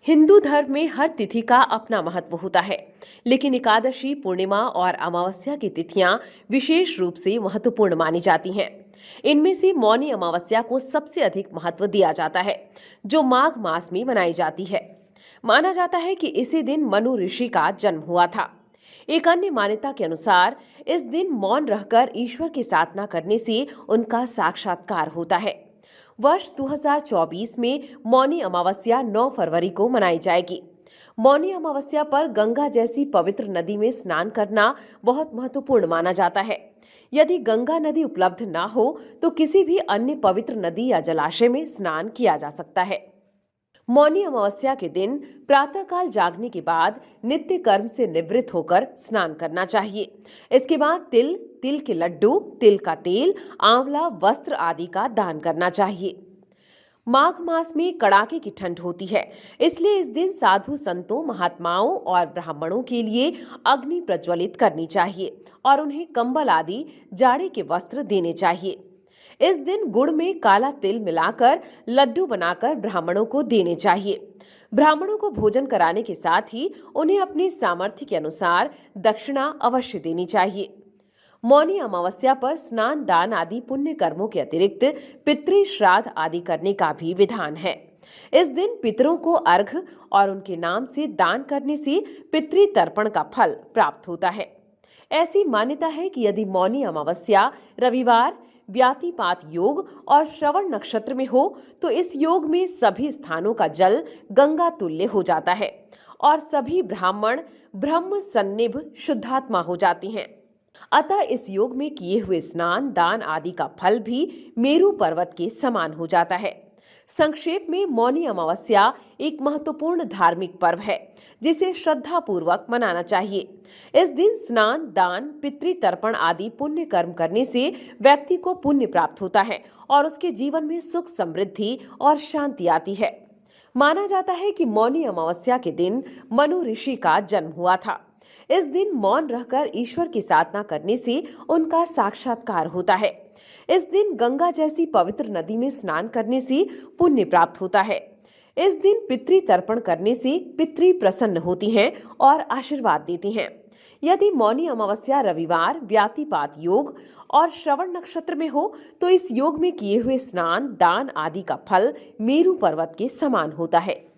हिंदू धर्म में हर तिथि का अपना महत्व होता है, लेकिन एकादशी, पूर्णिमा और अमावस्या की तिथियां विशेष रूप से महत्वपूर्ण मानी जाती हैं। इनमें से मौनी अमावस्या को सबसे अधिक महत्व दिया जाता है, जो माघ मास में मनाई जाती है। माना जाता है कि इसी दिन मनु ऋषि का जन्म हुआ था। एक अन्य मान्यता के अनुसार इस दिन मौन रहकर ईश्वर की साधना करने से उनका साक्षात्कार होता है। वर्ष 2024 में मौनी अमावस्या 9 फरवरी को मनाई जाएगी। मौनी अमावस्या पर गंगा जैसी पवित्र नदी में स्नान करना बहुत महत्वपूर्ण माना जाता है। यदि गंगा नदी उपलब्ध ना हो तो किसी भी अन्य पवित्र नदी या जलाशय में स्नान किया जा सकता है। मौनी अमावस्या के दिन प्रातःकाल जागने के बाद नित्य कर्म से निवृत्त होकर स्नान करना चाहिए। इसके बाद तिल, तिल के लड्डू, तिल का तेल, आंवला, वस्त्र आदि का दान करना चाहिए। माघ मास में कड़ाके की ठंड होती है, इसलिए इस दिन साधु संतों, महात्माओं और ब्राह्मणों के लिए अग्नि प्रज्वलित करनी चाहिए और उन्हें कंबल आदि जाड़े के वस्त्र देने चाहिए। इस दिन गुड़ में काला तिल मिलाकर लड्डू बनाकर ब्राह्मणों को देने चाहिए। ब्राह्मणों को भोजन कराने के साथ ही उन्हें अपनी सामर्थ्य के अनुसार दक्षिणा अवश्य देनी चाहिए। मौनी अमावस्या पर स्नान, दान आदि पुण्य कर्मों के अतिरिक्त पितृ श्राद्ध आदि करने का भी विधान है। इस दिन पितरों को अर्घ्य और उनके नाम से दान करने से पितृ तर्पण का फल प्राप्त होता है। ऐसी मान्यता है कि यदि मौनी अमावस्या रविवार, व्यातिपात योग और श्रवण नक्षत्र में हो तो इस योग में सभी स्थानों का जल गंगा तुल्य हो जाता है और सभी ब्राह्मण ब्रह्म सन्निभ शुद्धात्मा हो जाती हैं। अतः इस योग में किए हुए स्नान, दान आदि का फल भी मेरु पर्वत के समान हो जाता है। संक्षेप में मौनी अमावस्या एक महत्वपूर्ण धार्मिक पर्व है, जिसे श्रद्धा पूर्वक मनाना चाहिए। इस दिन स्नान, दान, पितृ तर्पण आदि पुण्य कर्म करने से व्यक्ति को पुण्य प्राप्त होता है और उसके जीवन में सुख, समृद्धि और शांति आती है। माना जाता है कि मौनी अमावस्या के दिन मनु ऋषि का जन्म हुआ था। इस दिन मौन रहकर ईश्वर की साधना करने से उनका साक्षात्कार होता है। इस दिन गंगा जैसी पवित्र नदी में स्नान करने से पुण्य प्राप्त होता है। इस दिन पितृ तर्पण करने से पितृ प्रसन्न होती हैं और आशीर्वाद देती हैं। यदि मौनी अमावस्या रविवार, व्यातिपात योग और श्रवण नक्षत्र में हो तो इस योग में किए हुए स्नान, दान आदि का फल मेरु पर्वत के समान होता है।